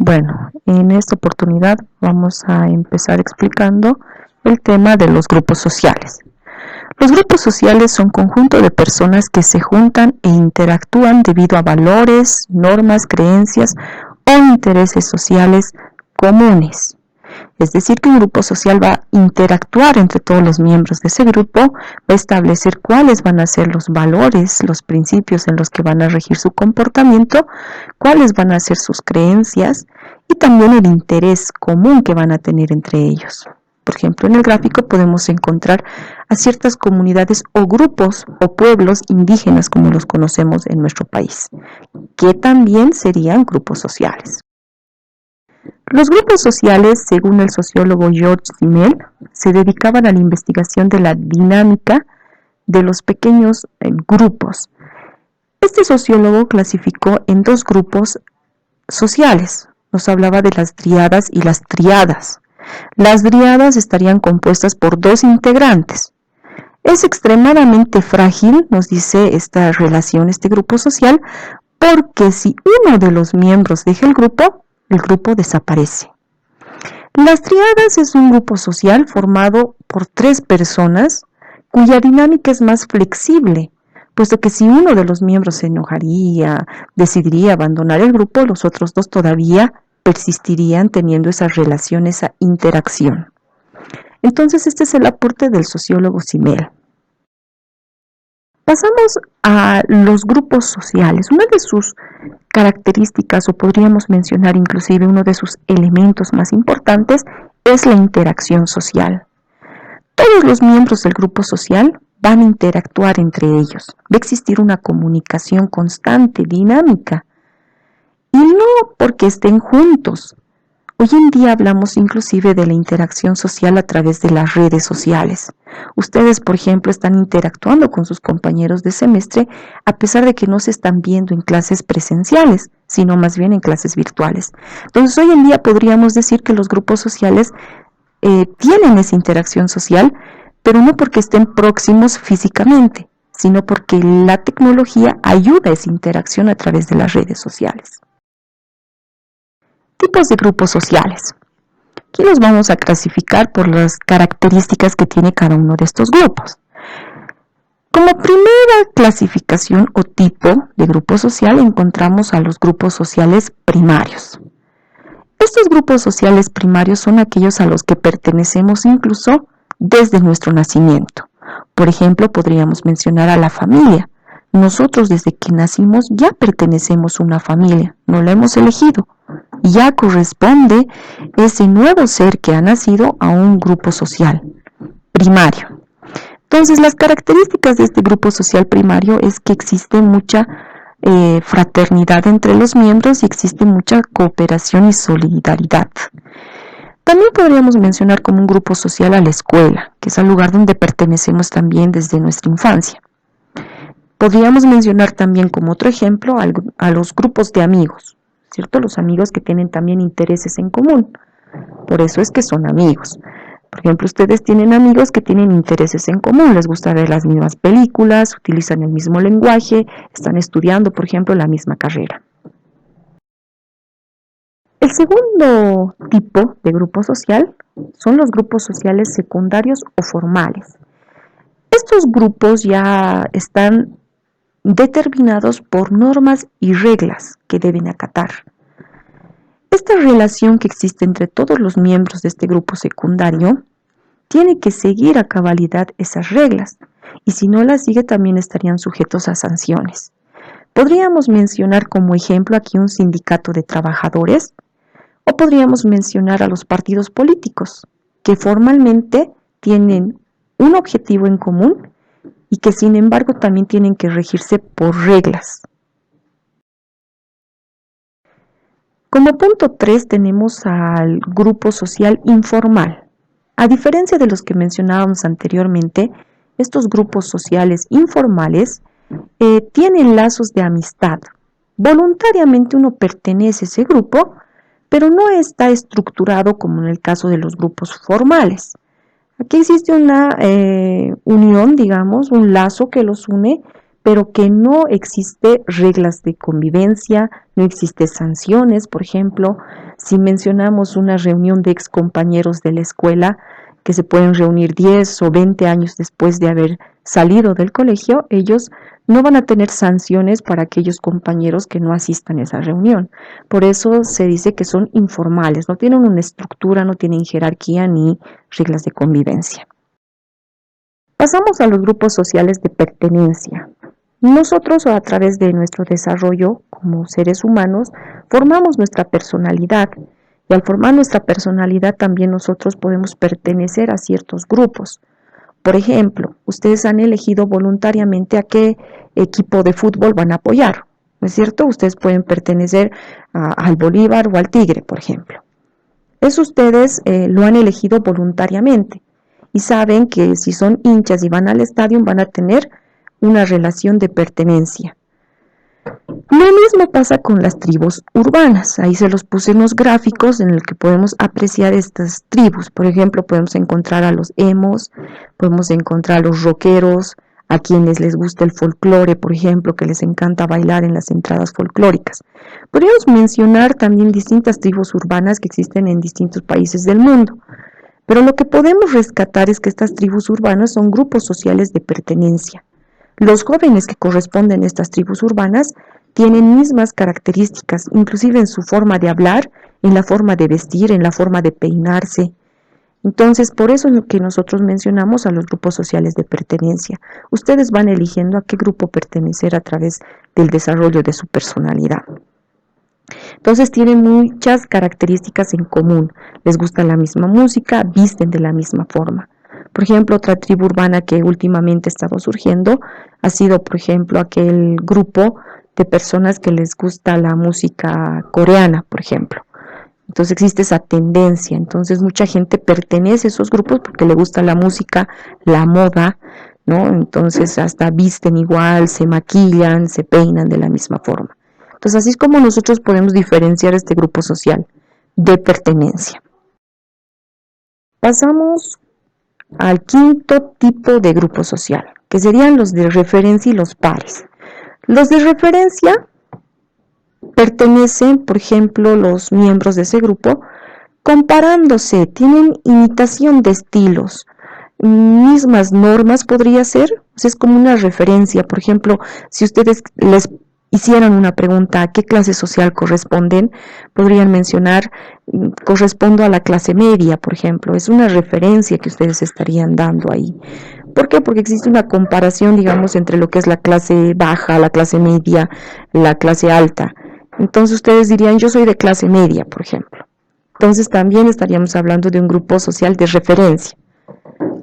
Bueno, en esta oportunidad vamos a empezar explicando el tema de los grupos sociales. Los grupos sociales son conjunto de personas que se juntan e interactúan debido a valores, normas, creencias o intereses sociales comunes. Es decir, que un grupo social va a interactuar entre todos los miembros de ese grupo, va a establecer cuáles van a ser los valores, los principios en los que van a regir su comportamiento, cuáles van a ser sus creencias y también el interés común que van a tener entre ellos. Por ejemplo, en el gráfico podemos encontrar a ciertas comunidades o grupos o pueblos indígenas como los conocemos en nuestro país, que también serían grupos sociales. Los grupos sociales, según el sociólogo George Simmel, se dedicaban a la investigación de la dinámica de los pequeños grupos. Este sociólogo clasificó en dos grupos sociales. Nos hablaba de las dríadas y las tríadas. Las dríadas estarían compuestas por dos integrantes. Es extremadamente frágil, nos dice esta relación, este grupo social, porque si uno de los miembros deja el grupo desaparece. Las tríadas es un grupo social formado por tres personas cuya dinámica es más flexible, puesto que si uno de los miembros se enojaría, decidiría abandonar el grupo, los otros dos todavía persistirían teniendo esa relación, esa interacción. Entonces este es el aporte del sociólogo Simmel. Pasamos a los grupos sociales. Una de sus características, o podríamos mencionar inclusive uno de sus elementos más importantes, es la interacción social. Todos los miembros del grupo social van a interactuar entre ellos. Va a existir una comunicación constante, dinámica. Y no porque estén juntos. Hoy en día hablamos inclusive de la interacción social a través de las redes sociales. Ustedes, por ejemplo, están interactuando con sus compañeros de semestre a pesar de que no se están viendo en clases presenciales, sino más bien en clases virtuales. Entonces, hoy en día podríamos decir que los grupos sociales tienen esa interacción social, pero no porque estén próximos físicamente, sino porque la tecnología ayuda a esa interacción a través de las redes sociales. Tipos de grupos sociales. Aquí los vamos a clasificar por las características que tiene cada uno de estos grupos. Como primera clasificación o tipo de grupo social encontramos a los grupos sociales primarios. Estos grupos sociales primarios son aquellos a los que pertenecemos incluso desde nuestro nacimiento. Por ejemplo, podríamos mencionar a la familia. Nosotros desde que nacimos ya pertenecemos a una familia, no la hemos elegido. Ya corresponde ese nuevo ser que ha nacido a un grupo social primario. Entonces, las características de este grupo social primario es que existe mucha fraternidad entre los miembros y existe mucha cooperación y solidaridad. También podríamos mencionar como un grupo social a la escuela, que es el lugar donde pertenecemos también desde nuestra infancia. Podríamos mencionar también como otro ejemplo a los grupos de amigos, ¿cierto? Los amigos que tienen también intereses en común, por eso es que son amigos. Por ejemplo, ustedes tienen amigos que tienen intereses en común, les gusta ver las mismas películas, utilizan el mismo lenguaje, están estudiando, por ejemplo, la misma carrera. El segundo tipo de grupo social son los grupos sociales secundarios o formales. Estos grupos ya están determinados por normas y reglas que deben acatar. Esta relación que existe entre todos los miembros de este grupo secundario tiene que seguir a cabalidad esas reglas, y si no las sigue también estarían sujetos a sanciones. Podríamos mencionar como ejemplo aquí un sindicato de trabajadores, o podríamos mencionar a los partidos políticos, que formalmente tienen un objetivo en común y que sin embargo también tienen que regirse por reglas. Como punto 3 tenemos al grupo social informal. A diferencia de los que mencionábamos anteriormente, estos grupos sociales informales tienen lazos de amistad. Voluntariamente uno pertenece a ese grupo, pero no está estructurado como en el caso de los grupos formales. Aquí existe una unión, digamos, un lazo que los une, pero que no existe reglas de convivencia, no existe sanciones, por ejemplo, si mencionamos una reunión de excompañeros de la escuela que se pueden reunir 10 o 20 años después de haber salido del colegio, ellos no van a tener sanciones para aquellos compañeros que no asistan a esa reunión. Por eso se dice que son informales, no tienen una estructura, no tienen jerarquía ni reglas de convivencia. Pasamos a los grupos sociales de pertenencia. Nosotros, a través de nuestro desarrollo como seres humanos, formamos nuestra personalidad y al formar nuestra personalidad también nosotros podemos pertenecer a ciertos grupos. Por ejemplo, ustedes han elegido voluntariamente a qué equipo de fútbol van a apoyar, ¿no es cierto? Ustedes pueden pertenecer al Bolívar o al Tigre, por ejemplo. Eso ustedes lo han elegido voluntariamente y saben que si son hinchas y van al estadio van a tener una relación de pertenencia. Lo mismo pasa con las tribus urbanas. Ahí se los puse en los gráficos en el que podemos apreciar estas tribus. Por ejemplo, podemos encontrar a los emos, podemos encontrar a los rockeros, a quienes les gusta el folclore, por ejemplo, que les encanta bailar en las entradas folclóricas. Podríamos mencionar también distintas tribus urbanas que existen en distintos países del mundo. Pero lo que podemos rescatar es que estas tribus urbanas son grupos sociales de pertenencia. Los jóvenes que corresponden a estas tribus urbanas tienen mismas características, inclusive en su forma de hablar, en la forma de vestir, en la forma de peinarse. Entonces, por eso es lo que nosotros mencionamos a los grupos sociales de pertenencia. Ustedes van eligiendo a qué grupo pertenecer a través del desarrollo de su personalidad. Entonces tienen muchas características en común. Les gusta la misma música, visten de la misma forma. Por ejemplo, otra tribu urbana que últimamente ha estado surgiendo ha sido, por ejemplo, aquel grupo de personas que les gusta la música coreana, por ejemplo. Entonces existe esa tendencia. Entonces mucha gente pertenece a esos grupos porque le gusta la música, la moda, ¿no? Entonces hasta visten igual, se maquillan, se peinan de la misma forma. Entonces así es como nosotros podemos diferenciar este grupo social de pertenencia. Pasamos al quinto tipo de grupo social, que serían los de referencia y los pares. Los de referencia pertenecen, por ejemplo, los miembros de ese grupo, comparándose, tienen imitación de estilos, mismas normas podría ser, o sea, es como una referencia. Por ejemplo, si ustedes les hicieran una pregunta a qué clase social corresponden, podrían mencionar, correspondo a la clase media, por ejemplo. Es una referencia que ustedes estarían dando ahí. ¿Por qué? Porque existe una comparación, digamos, entre lo que es la clase baja, la clase media, la clase alta. Entonces ustedes dirían, yo soy de clase media, por ejemplo. Entonces también estaríamos hablando de un grupo social de referencia.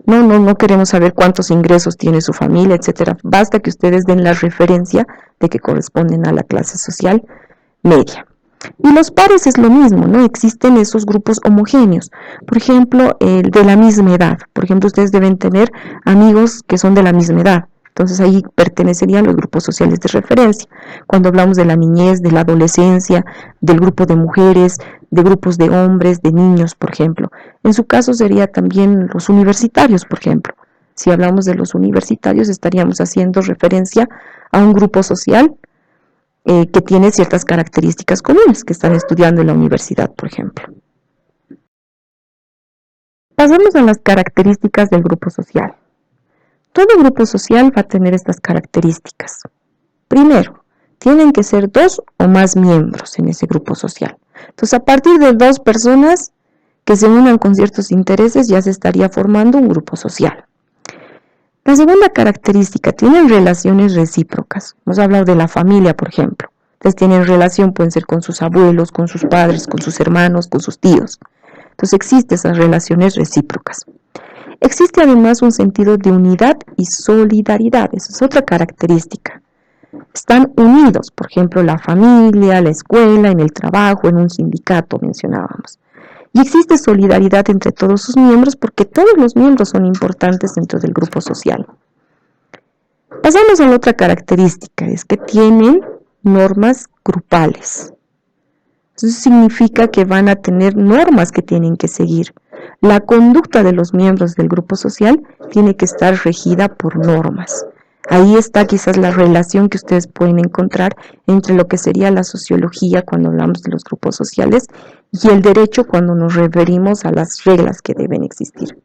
No queremos saber cuántos ingresos tiene su familia, etcétera. Basta que ustedes den la referencia de que corresponden a la clase social media. Y los pares es lo mismo, ¿no? Existen esos grupos homogéneos. Por ejemplo, de la misma edad. Por ejemplo, ustedes deben tener amigos que son de la misma edad. Entonces ahí pertenecerían los grupos sociales de referencia. Cuando hablamos de la niñez, de la adolescencia, del grupo de mujeres, de grupos de hombres, de niños, por ejemplo. En su caso sería también los universitarios, por ejemplo. Si hablamos de los universitarios, estaríamos haciendo referencia a un grupo social que tiene ciertas características comunes, que están estudiando en la universidad, por ejemplo. Pasamos a las características del grupo social. Todo grupo social va a tener estas características. Primero, tienen que ser 2 o más miembros en ese grupo social. Entonces, a partir de 2 personas que se unan con ciertos intereses, ya se estaría formando un grupo social. La segunda característica, tienen relaciones recíprocas. Hemos hablado de la familia, por ejemplo. Entonces, tienen relación, pueden ser con sus abuelos, con sus padres, con sus hermanos, con sus tíos. Entonces, existen esas relaciones recíprocas. Existe además un sentido de unidad y solidaridad. Esa es otra característica. Están unidos, por ejemplo, la familia, la escuela, en el trabajo, en un sindicato, mencionábamos. Y existe solidaridad entre todos sus miembros porque todos los miembros son importantes dentro del grupo social. Pasamos a la otra característica, es que tienen normas grupales. Eso significa que van a tener normas que tienen que seguir. La conducta de los miembros del grupo social tiene que estar regida por normas. Ahí está quizás la relación que ustedes pueden encontrar entre lo que sería la sociología cuando hablamos de los grupos sociales y el derecho cuando nos referimos a las reglas que deben existir.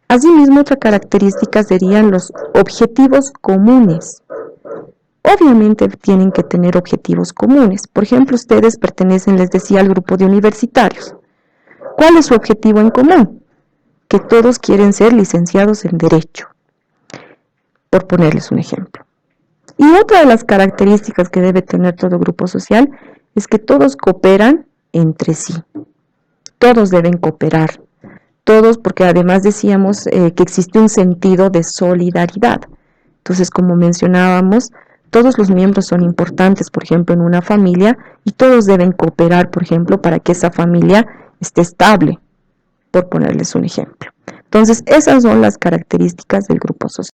Asimismo, otra característica serían los objetivos comunes. Obviamente tienen que tener objetivos comunes. Por ejemplo, ustedes pertenecen, les decía, al grupo de universitarios. ¿Cuál es su objetivo en común? Que todos quieren ser licenciados en Derecho, por ponerles un ejemplo. Y otra de las características que debe tener todo grupo social es que todos cooperan entre sí. Todos deben cooperar. Todos, porque además decíamos que existe un sentido de solidaridad. Entonces, como mencionábamos, todos los miembros son importantes, por ejemplo, en una familia, y todos deben cooperar, por ejemplo, para que esa familia esté estable, por ponerles un ejemplo. Entonces, esas son las características del grupo social.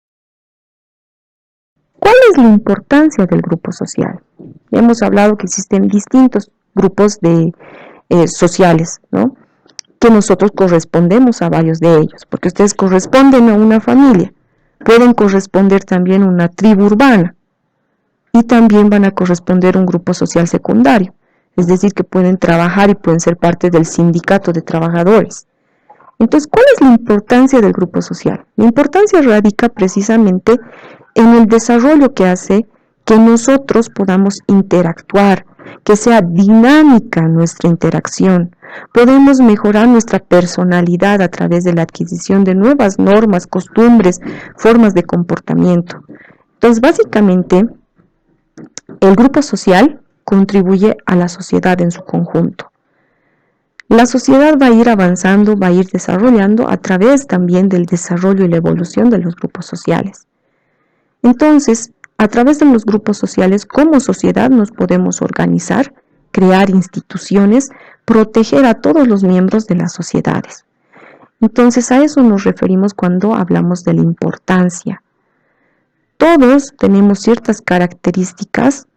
¿Cuál es la importancia del grupo social? Hemos hablado que existen distintos grupos sociales, ¿no? Que nosotros correspondemos a varios de ellos, porque ustedes corresponden a una familia, pueden corresponder también a una tribu urbana y también van a corresponder a un grupo social secundario, es decir, que pueden trabajar y pueden ser parte del sindicato de trabajadores. Entonces, ¿cuál es la importancia del grupo social? La importancia radica precisamente en el desarrollo que hace que nosotros podamos interactuar, que sea dinámica nuestra interacción. Podemos mejorar nuestra personalidad a través de la adquisición de nuevas normas, costumbres, formas de comportamiento. Entonces, básicamente, el grupo social contribuye a la sociedad en su conjunto. La sociedad va a ir avanzando, va a ir desarrollando a través también del desarrollo y la evolución de los grupos sociales. Entonces, a través de los grupos sociales, como sociedad nos podemos organizar, crear instituciones, proteger a todos los miembros de las sociedades. Entonces, a eso nos referimos cuando hablamos de la importancia. Todos tenemos ciertas características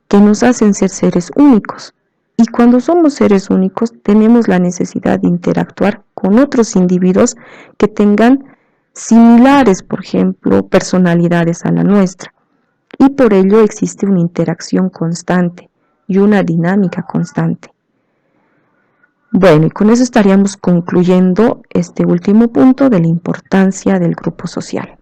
que nos hacen ser seres únicos. Y cuando somos seres únicos, tenemos la necesidad de interactuar con otros individuos que tengan similares, por ejemplo, personalidades a la nuestra. Y por ello existe una interacción constante y una dinámica constante. Bueno, y con eso estaríamos concluyendo este último punto de la importancia del grupo social.